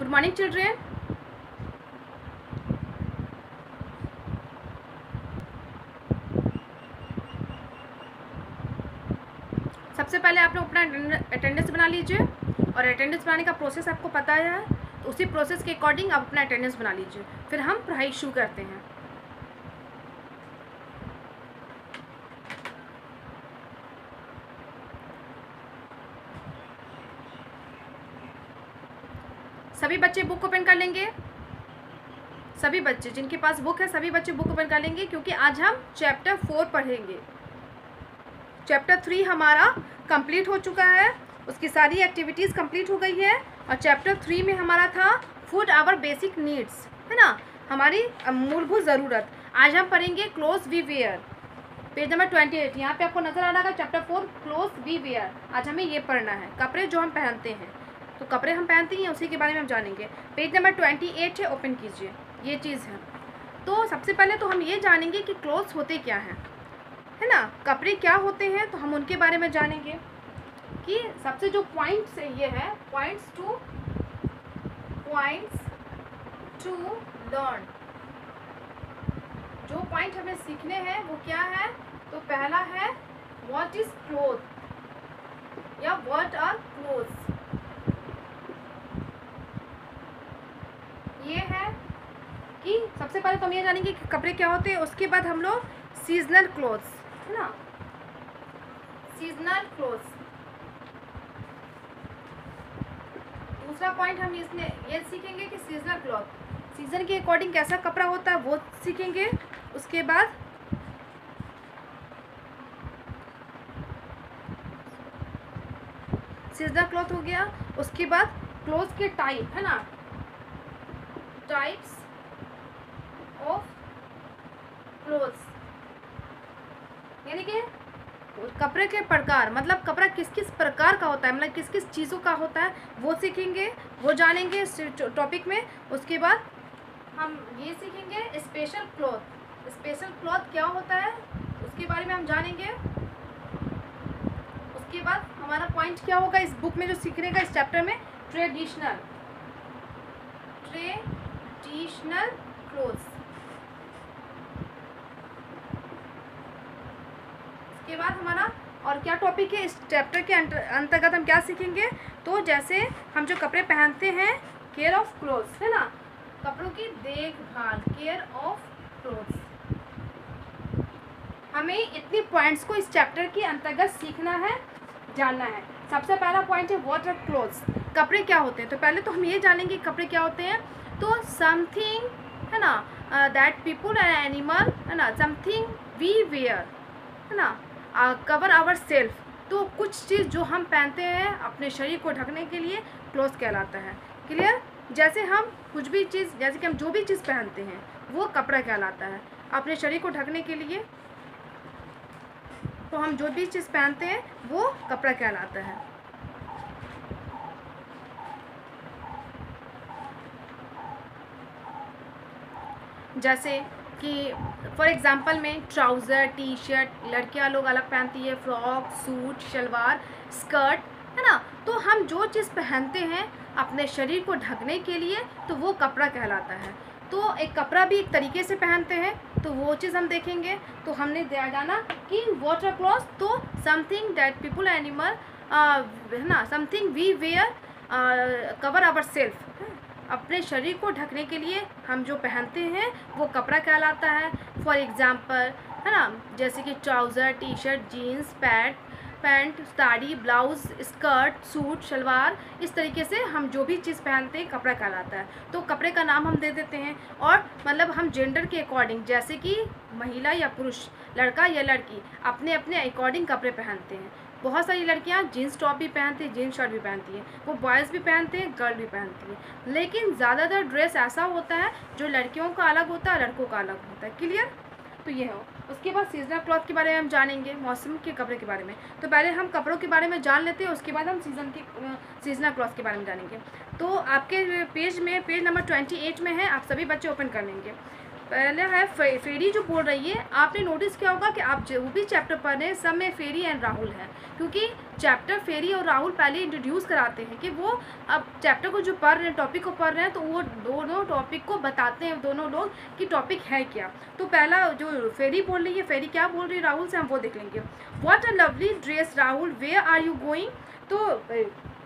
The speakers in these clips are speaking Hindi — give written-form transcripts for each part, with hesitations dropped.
Morning children. सबसे पहले आप लोग अपना अटेंडेंस बना लीजिए, और अटेंडेंस बनाने का प्रोसेस आपको पता है, तो उसी प्रोसेस के अकॉर्डिंग आप अपना अटेंडेंस बना लीजिए, फिर हम पढ़ाई शुरू करते हैं। सभी बच्चे बुक ओपन कर लेंगे। सभी बच्चे जिनके पास बुक है सभी बच्चे बुक ओपन कर लेंगे, क्योंकि आज हम चैप्टर 4 पढ़ेंगे। चैप्टर 3 हमारा कंप्लीट हो चुका है, उसकी सारी एक्टिविटीज़ कंप्लीट हो गई है, और चैप्टर 3 में हमारा था फूड आवर बेसिक नीड्स, है ना, हमारी मूलभूत ज़रूरत। आज हम पढ़ेंगे cloth we wear, page number 28। यहाँ पे आपको नजर आ रहा है चैप्टर 4 क्लोथ वी वेयर। आज हमें ये पढ़ना है, कपड़े जो हम पहनते हैं, तो कपड़े हम पहनते हैं उसी के बारे में हम जानेंगे। पेज नंबर 28 है, ओपन कीजिए, ये चीज़ है। तो सबसे पहले तो हम ये जानेंगे कि क्लोथ्स होते क्या हैं, है ना, कपड़े क्या होते हैं, तो हम उनके बारे में जानेंगे। कि सबसे जो पॉइंट्स ये है, पॉइंट्स टू लर्न, जो पॉइंट हमें सीखने हैं वो क्या है, तो पहला है व्हाट इज क्लोथ या व्हाट आर क्लोथ्स। ये है कि सबसे पहले तो हम ये जानेंगे कि कपड़े क्या होते हैं, उसके बाद हम लोग सीजनल क्लोथ्स, है ना, सीजनल क्लोथ्स। दूसरा पॉइंट हम इसमें ये सीखेंगे कि सीजनल क्लॉथ, सीजन के अकॉर्डिंग कैसा कपड़ा होता है वो सीखेंगे। उसके बाद सीजनल क्लॉथ हो गया, उसके बाद क्लोथ के टाइप, है ना, टाइप्स ऑफ क्लोथ्स, यानी कि कपड़े के प्रकार, मतलब कपड़ा किस किस प्रकार का होता है, मतलब किस किस चीज़ों का होता है, वो सीखेंगे, वो जानेंगे इस टॉपिक में। उसके बाद हम ये सीखेंगे स्पेशल क्लॉथ, स्पेशल क्लॉथ क्या होता है उसके बारे में हम जानेंगे। उसके बाद हमारा पॉइंट क्या होगा इस बुक में जो सीखने का, इस चैप्टर में, ट्रेडिशनल क्लोथ्स। के बाद हमारा और क्या टॉपिक है इस चैप्टर के अंतर्गत हम क्या सीखेंगे, तो जैसे हम जो कपड़े पहनते हैं, केयर ऑफ क्लोथ्स, है ना, कपड़ों की देखभाल, केयर ऑफ क्लोथ्स। हमें इतनी पॉइंट्स को इस चैप्टर के अंतर्गत सीखना है, जानना है। सबसे पहला पॉइंट है व्हाट आर क्लोथ्स, कपड़े क्या होते हैं। तो पहले तो हम ये जानेंगे कपड़े क्या होते हैं, तो समथिंग, है ना, दैट पीपल एंड एनिमल, है ना, समथिंग वी वेयर, है ना, कवर आवर सेल्फ, तो कुछ चीज़ जो हम पहनते हैं अपने शरीर को ढकने के लिए क्लोथ कहलाता है। क्लियर, जैसे हम कुछ भी चीज़, जैसे कि हम जो भी चीज़ पहनते हैं वो कपड़ा कहलाता है अपने शरीर को ढकने के लिए, तो हम जो भी चीज़ पहनते हैं वो कपड़ा कहलाता है। जैसे कि फॉर एग्जांपल में ट्राउज़र, टी शर्ट लड़कियां लोग अलग पहनती है, फ्रॉक, सूट, शलवार, स्कर्ट, है ना, तो हम जो चीज़ पहनते हैं अपने शरीर को ढकने के लिए तो वो कपड़ा कहलाता है। तो एक कपड़ा भी एक तरीके से पहनते हैं, तो वो चीज़ हम देखेंगे। तो हमने जाना कि व्हाट आर क्लॉथ्स, तो समथिंग दैट पीपल एनिमल, है ना, something we wear cover our self, अपने शरीर को ढकने के लिए हम जो पहनते हैं वो कपड़ा कहलाता है। फॉर एग्जांपल, है ना, जैसे कि trouser, T shirt, jeans, pant, sari, blouse, skirt, suit, shalwar, इस तरीके से हम जो भी चीज़ पहनते हैं कपड़ा कहलाता है। तो कपड़े का नाम हम दे देते हैं, और मतलब हम जेंडर के अकॉर्डिंग, जैसे कि महिला या पुरुष, लड़का या लड़की, अपने अपने अकॉर्डिंग कपड़े पहनते हैं। बहुत सारी लड़कियां जीन्स टॉप भी पहनती हैं, जीन्स शर्ट भी पहनती हैं, वो बॉयज़ भी पहनते हैं, गर्ल भी पहनती है। लेकिन ज़्यादातर ड्रेस ऐसा होता है जो लड़कियों का अलग होता है, लड़कों का अलग होता है। क्लियर, तो ये हो। उसके बाद सीजनल क्लॉथ के बारे में हम जानेंगे, मौसम के कपड़े के बारे में। तो पहले हम कपड़ों के बारे में जान लेते हैं, उसके बाद हम सीजनल क्लॉथ के बारे में जानेंगे। तो आपके पेज में, पेज नंबर 28 में है, आप सभी बच्चे ओपन कर लेंगे। पहले है फेरी जो बोल रही है, आपने नोटिस किया होगा कि आप जो भी चैप्टर पढ़ रहे हैं सब में फेरी एंड राहुल है, क्योंकि चैप्टर फेरी और राहुल पहले इंट्रोड्यूस कराते हैं कि वो अब चैप्टर को जो पढ़ रहे हैं, टॉपिक को पढ़ रहे हैं, तो वो दोनों टॉपिक को बताते हैं दोनों लोग कि टॉपिक है क्या। तो पहला जो फेरी बोल रही है, फेरी क्या बोल रही है राहुल से, हम वो देख लेंगे। What a lovely dress Rahul, where are you going. तो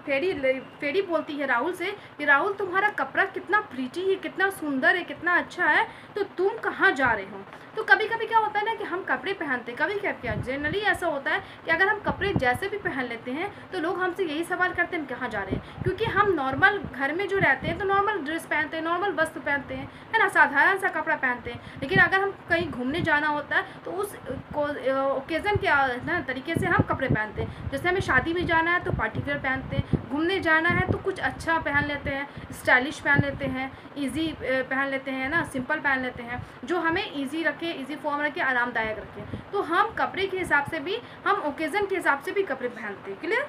फेरी बोलती है राहुल से कि राहुल तुम्हारा कपड़ा कितना प्रीटी है, कितना सुंदर है, कितना अच्छा है, तो तुम कहाँ जा रहे हो। तो कभी कभी क्या होता है ना कि हम कपड़े पहनते हैं, कभी क्या जनरली ऐसा होता है कि अगर हम कपड़े जैसे भी पहन लेते हैं तो लोग हमसे यही सवाल करते हैं कहाँ जा रहे हैं, क्योंकि हम नॉर्मल घर में जो रहते हैं तो नॉर्मल ड्रेस पहनते हैं, नॉर्मल वस्त्र पहनते हैं, है ना, साधारण सा कपड़ा पहनते हैं। लेकिन अगर हम कहीं घूमने जाना होता है तो उस ओकेज़न के ना तरीके से हम कपड़े पहनते हैं। जैसे हमें शादी में जाना है तो पार्टिकुलर पहनते हैं, घूमने जाना है तो कुछ अच्छा पहन लेते हैं, स्टाइलिश पहन लेते हैं, इजी पहन लेते हैं ना, सिंपल पहन लेते हैं, जो हमें इजी रखे, इजी फॉर्म रखे, आरामदायक रखे। तो हम कपड़े के हिसाब से भी, हम ओकेज़न के हिसाब से भी कपड़े पहनते हैं। क्लियर।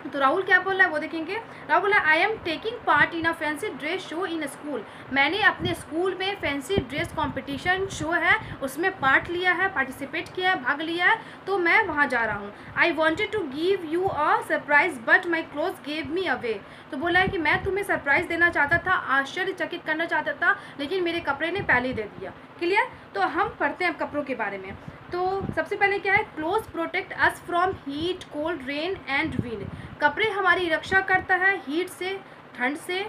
तो राहुल क्या बोल रहा है वो देखेंगे। राहुल बोला I am taking part in a fancy dress show in school. मैंने अपने स्कूल में फैंसी ड्रेस कंपटीशन शो है उसमें पार्ट लिया है, पार्टिसिपेट किया है, भाग लिया है, तो मैं वहाँ जा रहा हूँ। I wanted to give you a surprise but my cloth gave me away. तो बोला है कि मैं तुम्हें सरप्राइज देना चाहता था, आश्चर्यचकित करना चाहता था, लेकिन मेरे कपड़े ने पहले दे दिया। क्लियर। तो हम पढ़ते हैं कपड़ों के बारे में। तो सबसे पहले क्या है, clothes protect us from heat, cold, rain and wind. कपड़े हमारी रक्षा करता है हीट से, ठंड से,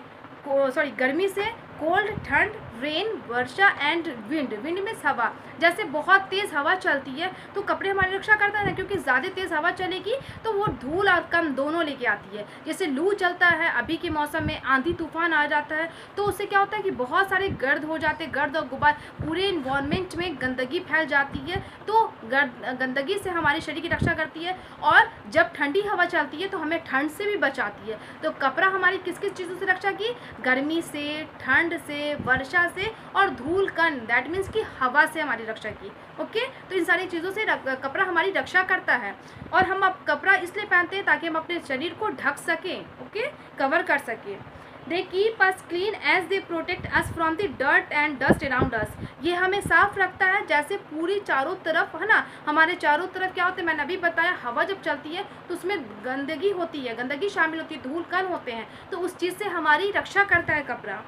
गर्मी से, कोल्ड, ठंड, rain, Varsha and wind. Wind means हवा। जैसे बहुत तेज़ हवा चलती है तो कपड़े हमारी रक्षा करता है ना, क्योंकि ज़्यादा तेज़ हवा चलेगी तो वो धूल और कम दोनों लेके आती है। जैसे लू चलता है, अभी के मौसम में आंधी तूफान आ जाता है, तो उससे क्या होता है कि बहुत सारे गर्द हो जाते हैं, गर्द और गुबार, पूरे इन्वायरमेंट में गंदगी फैल जाती है। तो गंदगी से हमारे शरीर की रक्षा करती है। और जब ठंडी हवा चलती है तो हमें ठंड से भी बचाती है। तो कपड़ा हमारी किस किस चीज़ों से रक्षा की, गर्मी से, ठंड से, वर्षा से और धूल कण, दैट मीन्स कि हवा से हमारी रक्षा की। ओके। तो इन सारी चीज़ों से कपड़ा हमारी रक्षा करता है। और हम अब कपड़ा इसलिए पहनते हैं ताकि हम अपने शरीर को ढक सकें, ओके, कवर कर सकें। They keep us clean as they protect us from the dirt and dust around us. ये हमें साफ रखता है, जैसे पूरी चारों तरफ, है ना, हमारे चारों तरफ क्या होता है, मैंने अभी बताया, हवा जब चलती है तो उसमें गंदगी होती है, गंदगी शामिल होती है, धूल कण होते हैं, तो उस चीज़ से हमारी रक्षा करता है कपड़ा।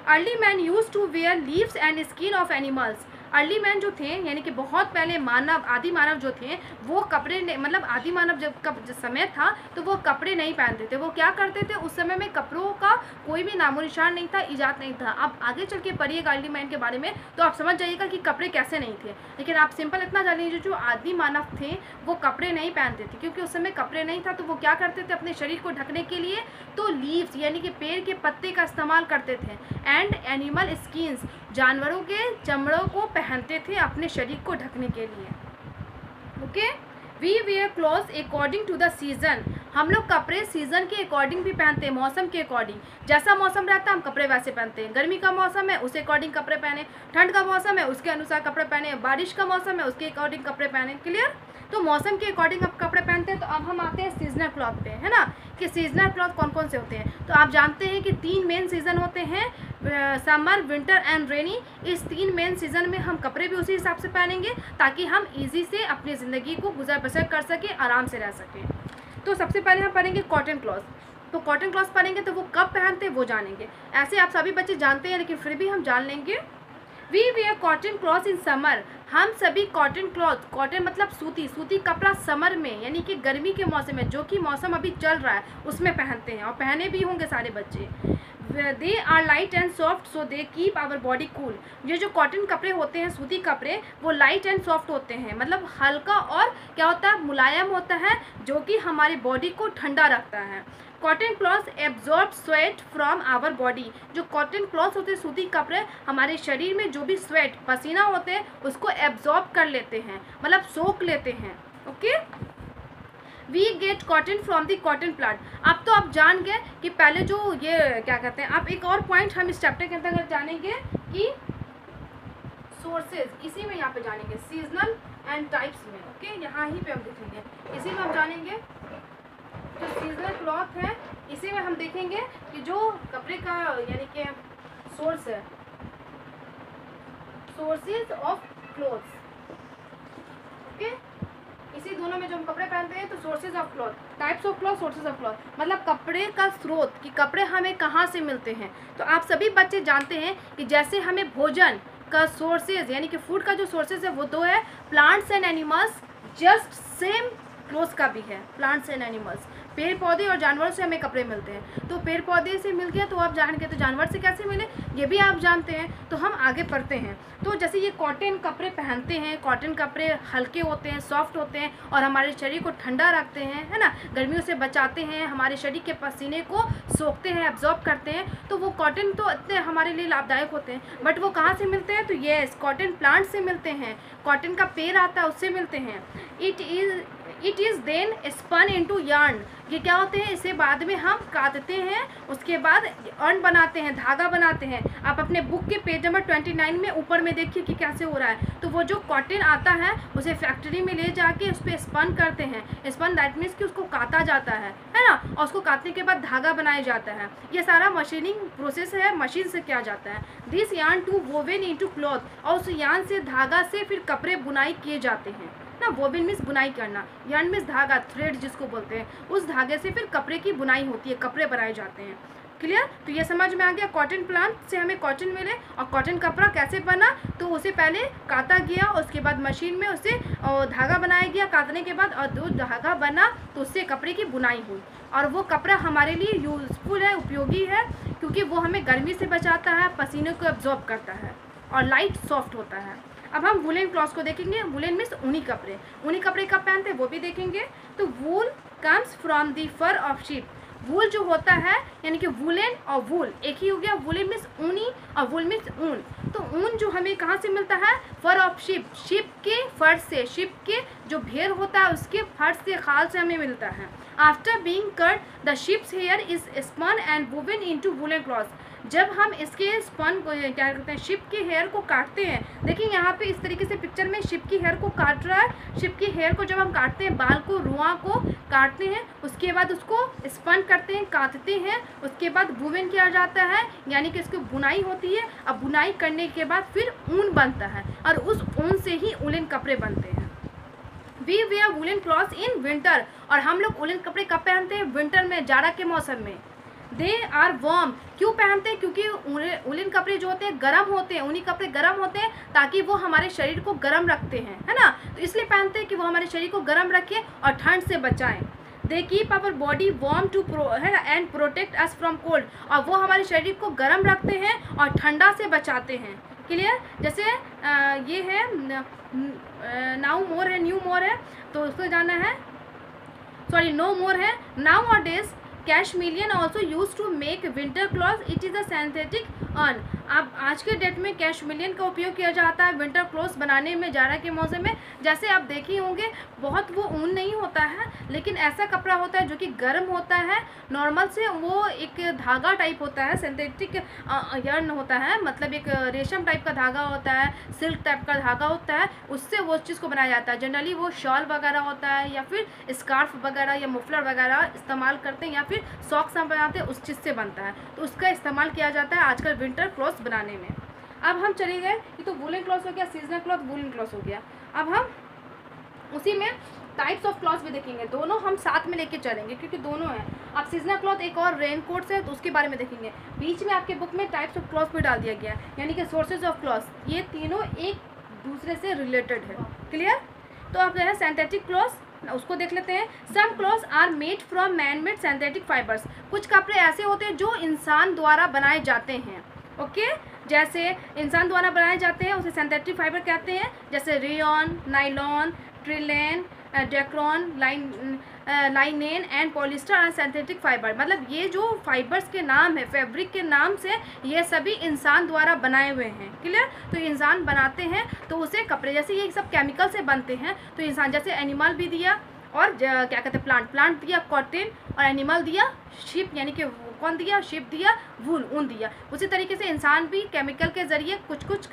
Early man use to wear leaves and skin of animals. Early man जो थे, यानी कि बहुत पहले मानव, आदि मानव जो थे, वो कपड़े मतलब आदि मानव जब समय था तो वो कपड़े नहीं पहनते थे। वो क्या करते थे, उस समय में कपड़ों का कोई भी नामो निशान नहीं था, इजाद नहीं था। अब आगे चल के पढ़िएगा अर्ली मैन के बारे में तो आप समझ जाइएगा कि कपड़े कैसे नहीं थे। लेकिन आप सिंपल इतना जान लीजिए, जो आदि मानव थे वो कपड़े नहीं पहनते थे, क्योंकि उस समय कपड़े नहीं था। तो वो क्या करते थे अपने शरीर को ढकने के लिए, तो लीव्स यानी कि पेड़ के पत्ते का इस्तेमाल करते थे, एंड एनिमल स्किन्स, जानवरों के चमड़ों को पहनते थे अपने शरीर को ढकने के लिए। Okay. We wear clothes according to the season. हम लोग कपड़े सीजन के अकॉर्डिंग भी पहनते हैं, मौसम के अकॉर्डिंग। जैसा मौसम रहता है हम कपड़े वैसे पहनते हैं। गर्मी का मौसम है उसके अकॉर्डिंग कपड़े पहने, ठंड का मौसम है उसके अनुसार कपड़े पहने, बारिश का मौसम है उसके अकॉर्डिंग कपड़े पहने। क्लियर। तो मौसम के अकॉर्डिंग आप कपड़े पहनते हैं। तो अब हम आते हैं सीजनल क्लॉथ पे, है ना, कि सीजनल क्लॉथ कौन कौन से होते हैं। तो आप जानते हैं कि 3 मेन सीज़न होते हैं, समर, विंटर एंड रेनी। इस 3 मेन सीज़न में हम कपड़े भी उसी हिसाब से पहनेंगे ताकि हम इजी से अपनी ज़िंदगी को गुजर बसर कर सकें, आराम से रह सकें। तो सबसे पहले हम पढ़ेंगे कॉटन क्लॉथ। तो कॉटन क्लॉथ पढ़ेंगे तो वो कब पहनते हैं वो जानेंगे। ऐसे आप सभी बच्चे जानते हैं लेकिन फिर भी हम जान लेंगे। We wear cotton cloth in summer. हम सभी कॉटन क्लॉथ, कॉटन मतलब सूती, सूती कपड़ा समर में यानी कि गर्मी के मौसम में, जो कि मौसम अभी चल रहा है उसमें पहनते हैं, और पहने भी होंगे सारे बच्चे। They are light and soft so they keep our body cool. ये जो कॉटन कपड़े होते हैं, सूती कपड़े, वो लाइट एंड सॉफ्ट होते हैं, मतलब हल्का और क्या होता है, मुलायम होता है, जो कि हमारी बॉडी को ठंडा रखता है। Cotton cloth absorb sweat from our body. जो कॉटन क्लॉथ होते हैं, सूती कपड़े, हमारे शरीर में जो भी स्वेट, पसीना होते हैं उसको एब्जॉर्ब कर लेते हैं, मतलब सोख लेते हैं। Okay. We get cotton from the cotton plant. अब तो आप जान गए कि पहले जो ये क्या कहते हैं। अब एक और पॉइंट हम इस चैप्टर के अंतर्गत जानेंगे कि सोर्सेज, इसी में यहाँ पे जानेंगे सीजनल एंड टाइप्स में। ओके, यहाँ ही पे हम देखेंगे, इसी में हम जानेंगे जो सीजनल क्लॉथ है, इसी में हम देखेंगे कि जो कपड़े का यानी कि सोर्स है, सोर्सेज ऑफ क्लोथ्स। ओके, इसी दोनों में जो हम कपड़े पहनते हैं, तो sources of cloth, types of cloth, sources of cloth, मतलब कपड़े का स्रोत कि कपड़े हमें कहाँ से मिलते हैं। तो आप सभी बच्चे जानते हैं कि जैसे हमें भोजन का सोर्सेज यानी कि फूड का जो सोर्सेज है वो दो है, plants and animals, just same clothes का भी है, प्लांट्स एंड एनिमल्स, पेड़ पौधे और जानवरों से हमें कपड़े मिलते हैं। तो पेड़ पौधे से मिल गया तो आप जान गए, तो जानवर से कैसे मिले ये भी आप जानते हैं। तो हम आगे पढ़ते हैं। तो जैसे ये कॉटन कपड़े पहनते हैं, कॉटन कपड़े हल्के होते हैं, सॉफ्ट होते हैं और हमारे शरीर को ठंडा रखते हैं, है ना, गर्मियों से बचाते हैं, हमारे शरीर के पसीने को सोखते हैं, एब्जॉर्ब करते हैं। तो वो कॉटन तो इतने हमारे लिए लाभदायक होते हैं, बट वो कहाँ से मिलते हैं, तो येस, कॉटन प्लांट से मिलते हैं, कॉटन का पेड़ आता है उससे मिलते हैं। It is then spun into yarn, ये क्या होते हैं, इसे बाद में हम काटते हैं, उसके बाद अर्न बनाते हैं, धागा बनाते हैं। आप अपने बुक के पेज नंबर 29 में ऊपर में देखिए कि कैसे हो रहा है। तो वो जो कॉटन आता है उसे फैक्ट्री में ले जाके उस पर स्पन करते हैं, स्पन दैट मीन्स कि उसको काटा जाता है ना, और उसको काटने के बाद धागा बनाया जाता है। ये सारा मशीनिंग प्रोसेस है, मशीन से किया जाता है। This yarn to woven into cloth, और उस यार्न से धागा से फिर कपड़े बुनाई किए जाते हैं ना। वोवेन मीन्स बुनाई करना, यार्न मीन्स धागा, थ्रेड जिसको बोलते हैं, उस धागे से फिर कपड़े की बुनाई होती है, कपड़े बनाए जाते हैं। क्लियर? तो ये समझ में आ गया, कॉटन प्लांट से हमें कॉटन मिले और कॉटन कपड़ा कैसे बना, तो उसे पहले काटा गया, उसके बाद मशीन में उसे धागा बनाया गया, काटने के बाद और जो धागा बना तो उससे कपड़े की बुनाई हुई। और वो कपड़ा हमारे लिए यूजफुल है, उपयोगी है, क्योंकि वो हमें गर्मी से बचाता है, पसीने को एब्जॉर्ब करता है और लाइट सॉफ्ट होता है। अब हम वुलन क्लॉथ्स को देखेंगे। वुलन मीन्स ऊनी कपड़े, ऊनी कपड़े कब पहनते हैं वो भी देखेंगे। तो wool comes from the fur of sheep, wool जो होता है यानी कि वुलन और वूल एक ही हो गया, वुलन मीन्स ऊनी और वूल मीन्स ऊन। तो ऊन जो हमें कहाँ से मिलता है, फर ऑफ शीप, शीप के फर से, शीप के जो भेड़ होता है उसके फर से, खाल से हमें मिलता है। After being cut the sheep's hair is spun and woven into woollen clothes, जब हम इसके स्पन को क्या करते हैं, शिप के हेयर को काटते हैं। देखिए यहाँ पे इस तरीके से पिक्चर में शिप की हेयर को काट रहा है। शिप की हेयर को जब हम काटते हैं, बाल को, रुआ को काटते हैं, उसके बाद उसको स्पन करते हैं, काटते हैं, उसके बाद वुवन किया जाता है, यानी कि इसकी बुनाई होती है। अब बुनाई करने के बाद फिर ऊन बनता है और उस ऊन से ही उलन कपड़े बनते हैं। We wear woollen clothes in winter, और हम लोग उलन कपड़े कब पहनते हैं, विंटर में, जाड़ा के मौसम में। दे आर वार्म, क्यों पहनते हैं, क्योंकि उलन कपड़े जो होते हैं गर्म होते हैं, ऊनी कपड़े गर्म होते हैं ताकि वो हमारे शरीर को गर्म रखते हैं, है ना। तो इसलिए पहनते हैं कि वो हमारे शरीर को गर्म रखें और ठंड से बचाएं। They keep our body warm too and protect us from cold, और वो हमारे शरीर को गर्म रखते हैं और ठंडा से बचाते हैं। क्लियर? जैसे ये है नाउ मोर है, न्यू मोर है, तो उसको जाना है, सॉरी नो मोर है। Nowadays cashmilon also use to make winter cloth, it is a synthetic yarn. अब आज के डेट में कैशमिलियन का उपयोग किया जाता है विंटर क्लॉथ्स बनाने में, जाड़ा के मौसम में। जैसे आप देखे होंगे बहुत वो ऊन नहीं होता है, लेकिन ऐसा कपड़ा होता है जो कि गर्म होता है। नॉर्मल से वो एक धागा टाइप होता है, सिंथेटिक यर्न होता है, मतलब एक रेशम टाइप का धागा होता है, सिल्क टाइप का धागा होता है, उससे वो चीज़ को बनाया जाता है। जनरली वो शॉल वगैरह होता है या फिर स्कार्फ वगैरह या मफलर वगैरह इस्तेमाल करते हैं, या फिर सॉक्स हम बनाते हैं, उस चीज़ से बनता है। तो उसका इस्तेमाल किया जाता है आजकल विंटर क्लॉथ्स बनाने में। अब हम चले गए, ये तो वुलन क्लॉथ हो गया, सीजनल क्लॉथ, वुलन क्लॉथ हो गया। अब हम उसी में टाइप्स ऑफ क्लॉथ्स भी देखेंगे, दोनों हम साथ में लेके चलेंगे क्योंकि दोनों हैं। अब सीजनल क्लॉथ एक और रेन कोट्स है, तो उसके बारे में देखेंगे। बीच में आपके बुक में टाइप्स ऑफ क्लॉथ भी डाल दिया गया, यानी कि सोर्सेज ऑफ क्लॉथ, ये तीनों एक दूसरे से रिलेटेड है। क्लियर? तो अब जो है सिंथेटिक क्लॉथ, उसको देख लेते हैं। Some cloths are made from man made synthetic fibres, कुछ कपड़े ऐसे होते हैं जो इंसान द्वारा बनाए जाते हैं। ओके, जैसे इंसान द्वारा बनाए जाते हैं उसे सिंथेटिक फाइबर कहते हैं, जैसे rayon, nylon, terylene, dacron, linen and polyester और सिंथेटिक फाइबर। मतलब ये जो फाइबर्स के नाम है, फैब्रिक के नाम से, ये सभी इंसान द्वारा बनाए हुए हैं। क्लियर? तो इंसान बनाते हैं तो उसे कपड़े, जैसे ये सब केमिकल से बनते हैं, तो इंसान, जैसे एनिमल भी दिया और क्या कहते हैं प्लांट दिया कॉटन, और एनिमल दिया शिप, यानी कि कौन दिया, शिप दिया, वूल, ऊन दिया। उसी तरीके से इंसान भी केमिकल के ज़रिए कुछ कुछ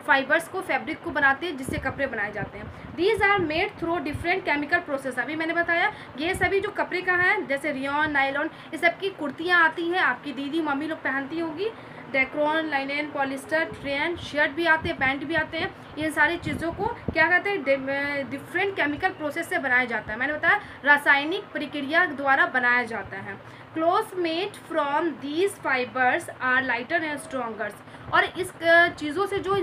फाइबर्स को, फैब्रिक को बनाते हैं जिससे कपड़े बनाए जाते हैं। These are made through different chemical process. अभी मैंने बताया ये सभी जो कपड़े का है, जैसे रियॉन, नायलॉन, ये सब की कुर्तियाँ आती हैं, आपकी दीदी मम्मी लोग पहनती होंगी। डेक्रॉन, लाइनेन, पॉलिस्टर, रेयन, शर्ट भी आते हैं, पैंट भी आते हैं। इन सारी चीज़ों को क्या कहते हैं, डिफरेंट केमिकल प्रोसेस से बनाया जाता है। मैंने बताया रासायनिक प्रक्रिया द्वारा बनाया जाता है। Clothes made from these fibres are lighter and stronger. और इस चीज़ों से जो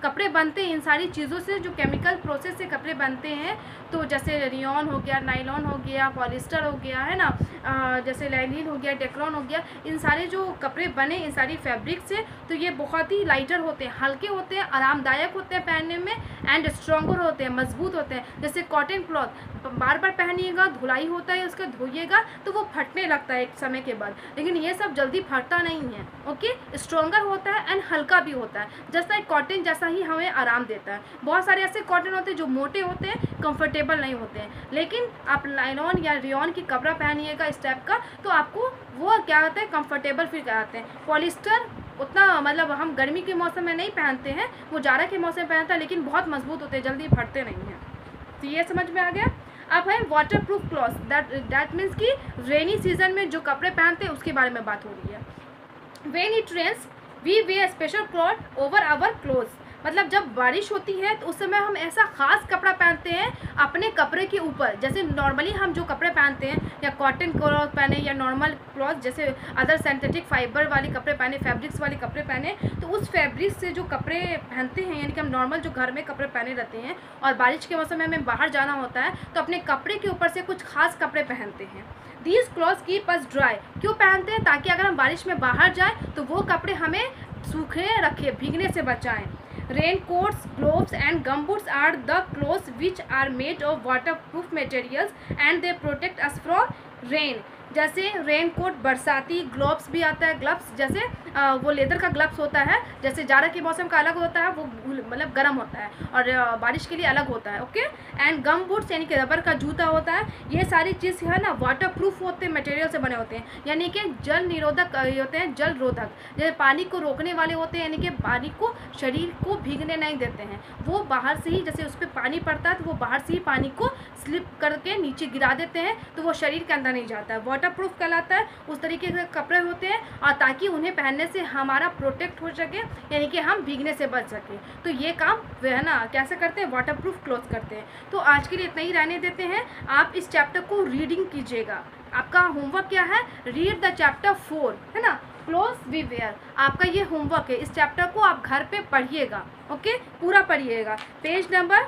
कपड़े बनते हैं, इन सारी चीज़ों से जो केमिकल प्रोसेस से कपड़े बनते हैं, तो जैसे रेयन हो गया, नायलॉन हो गया, पॉलिस्टर हो गया, है ना, जैसे लाइनिन हो गया, डेक्रॉन हो गया, इन सारे जो कपड़े बने इन सारी फैब्रिक से, तो ये बहुत ही लाइटर होते हैं, हल्के होते हैं, आरामदायक होते हैं पहनने में, एंड स्ट्रॉन्गर होते हैं, मजबूत होते हैं। जैसे कॉटन क्लॉथ बार बार पहनिएगा, धुलाई होता है उसका, धोइएगा तो वो फटने लगता है एक समय के बाद, लेकिन ये सब जल्दी फटता नहीं है। ओके, स्ट्रॉन्गर होता है एंड हल्का भी होता है, जैसा एक कॉटन जैसा ही हमें आराम देता है। बहुत सारे ऐसे कॉटन होते हैं जो मोटे होते हैं, कंफर्टेबल नहीं होते हैं, लेकिन आप नायलॉन या रेयन की कपड़ा पहनिएगा इस टाइप का, तो आपको वो क्या होता है, कंफर्टेबल फील कराते हैं। पॉलिस्टर उतना मतलब हम गर्मी के मौसम में नहीं पहनते हैं, वो जाड़ा के मौसम में पहनता है, लेकिन बहुत मजबूत होते हैं, जल्दी फटते नहीं हैं। तो ये समझ में आ गया। अब है water proof cloth, that means कि रेनी सीजन में जो कपड़े पहनते हैं उसके बारे में बात हो रही है। When it rains we wear special cloth over our clothes, मतलब जब बारिश होती है तो उस समय हम ऐसा ख़ास कपड़ा पहनते हैं अपने कपड़े के ऊपर। जैसे नॉर्मली हम जो कपड़े पहनते हैं, या कॉटन क्लॉथ पहने या नॉर्मल क्लॉथ, जैसे अदर सिंथेटिक फाइबर वाले कपड़े पहने, फैब्रिक्स वाले कपड़े पहने, तो उस फैब्रिक से जो कपड़े पहनते हैं, यानी कि हम नॉर्मल जो घर में कपड़े पहने रहते हैं और बारिश के मौसम में हमें बाहर जाना होता है, तो अपने कपड़े के ऊपर से कुछ खास कपड़े पहनते हैं। These clothes keep us dry, क्यों पहनते हैं, ताकि अगर हम बारिश में बाहर जाएँ तो वो कपड़े हमें सूखे रखे, भीगने से बचाएँ। Raincoats, gloves and gumboots are the clothes which are made of waterproof materials and they protect us from rain. जैसे रेन कोट बरसाती, ग्लोव्स भी आता है, ग्लव्स जैसे वो लेदर का ग्लव्स होता है, जैसे जाड़ा के मौसम का अलग होता है, वो मतलब गर्म होता है, और बारिश के लिए अलग होता है। ओके, एंड गम बूट्स यानी कि रबर का जूता होता है। ये सारी चीज़ है ना वाटर प्रूफ होते हैं, मटेरियल से बने होते हैं, यानी कि जल निरोधक होते हैं, जल रोधक, जैसे पानी को रोकने वाले होते हैं, यानी कि पानी को, शरीर को भीगने नहीं देते हैं। वो बाहर से ही, जैसे उस पर पानी पड़ता है तो वो बाहर से ही पानी को स्लिप करके नीचे गिरा देते हैं, तो वो शरीर के अंदर नहीं जाता है, वाटर प्रूफ कहलाता है। उस तरीके के कपड़े होते हैं, और ताकि उन्हें पहनने से हमारा प्रोटेक्ट हो सके, यानी कि हम भीगने से बच सके। तो ये काम है ना कैसे करते हैं, वाटर प्रूफ क्लॉथ करते हैं। तो आज के लिए इतना ही रहने देते हैं। आप इस चैप्टर को रीडिंग कीजिएगा। आपका होमवर्क क्या है, रीड द चैप्टर 4, है ना, क्लोथ्स वी वेयर। आपका ये होमवर्क है, इस चैप्टर को आप घर पे पढ़िएगा। ओके, पूरा पढ़िएगा, पेज नंबर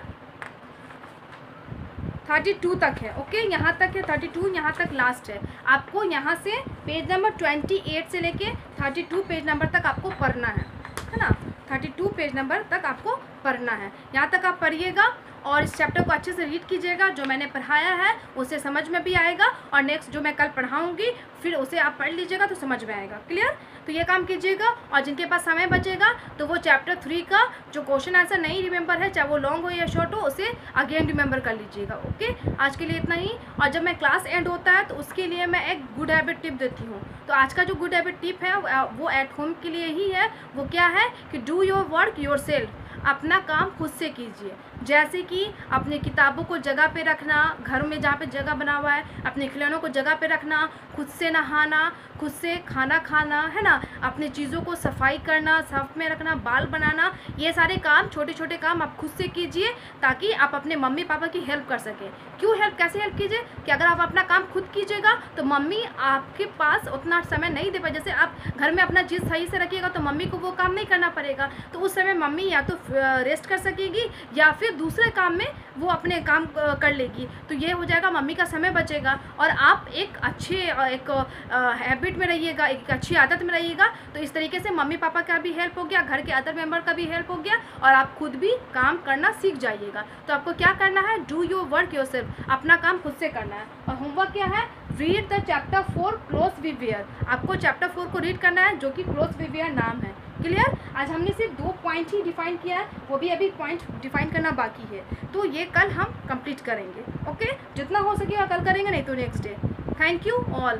32 तक है। ओके, यहाँ तक है 32, यहाँ तक लास्ट है। आपको यहाँ से पेज नंबर 28 से लेके 32 पेज नंबर तक आपको पढ़ना है ना, 32 पेज नंबर तक आपको पढ़ना है। यहाँ तक आप पढ़िएगा और इस चैप्टर को अच्छे से रीड कीजिएगा। जो मैंने पढ़ाया है उसे समझ में भी आएगा, और नेक्स्ट जो मैं कल पढ़ाऊँगी फिर उसे आप पढ़ लीजिएगा तो समझ में आएगा। क्लियर? तो ये काम कीजिएगा, और जिनके पास समय बचेगा तो वो चैप्टर 3 का जो क्वेश्चन आंसर नहीं रिमेंबर है, चाहे वो लॉन्ग हो या शॉर्ट हो, उसे अगेन रिमेंबर कर लीजिएगा। ओके, आज के लिए इतना ही। और जब मैं क्लास एंड होता है तो उसके लिए मैं एक गुड हैबिट टिप देती हूँ। तो आज का जो गुड हैबिट टिप है वो एट होम के लिए ही है। वो क्या है कि do your work your self, अपना काम खुद से कीजिए। जैसे कि अपने किताबों को जगह पे रखना, घर में जहाँ पे जगह बना हुआ है अपने खिलौनों को जगह पे रखना, खुद से नहाना, खुद से खाना खाना, है ना, अपने चीज़ों को सफाई करना, साफ में रखना, बाल बनाना, ये सारे काम, छोटे छोटे काम आप खुद से कीजिए, ताकि आप अपने मम्मी पापा की हेल्प कर सकें। क्यों हेल्प, कैसे हेल्प कीजिए कि अगर आप अपना काम खुद कीजिएगा तो मम्मी आपके पास उतना समय नहीं दे पाए। जैसे आप घर में अपना चीज़ सही से रखिएगा तो मम्मी को वो काम नहीं करना पड़ेगा, तो उस समय मम्मी या तो रेस्ट कर सकेगी या फिर दूसरे काम में वो अपने काम कर लेगी। तो ये हो जाएगा, मम्मी का समय बचेगा, और आप एक अच्छे एक हैबिट में रहिएगा, एक अच्छी आदत में रहिएगा। तो इस तरीके से मम्मी पापा का भी हेल्प हो गया, घर के अदर मेंबर का भी हेल्प हो गया, और आप खुद भी काम करना सीख जाइएगा। तो आपको क्या करना है, डू योर वर्क योरसेल्फ, अपना काम खुद से करना है। और होमवर्क क्या है, read the chapter 4 clothes we wear. आपको चैप्टर 4 को रीड करना है, जो कि क्लोथ्स वी वेयर नाम है। क्लियर? आज हमने सिर्फ 2 पॉइंट ही डिफाइन किया है, वो भी अभी पॉइंट डिफाइन करना बाकी है, तो ये कल हम कंप्लीट करेंगे। ओके, जितना हो सकेगा कल करेंगे, नहीं तो next day. Thank you all.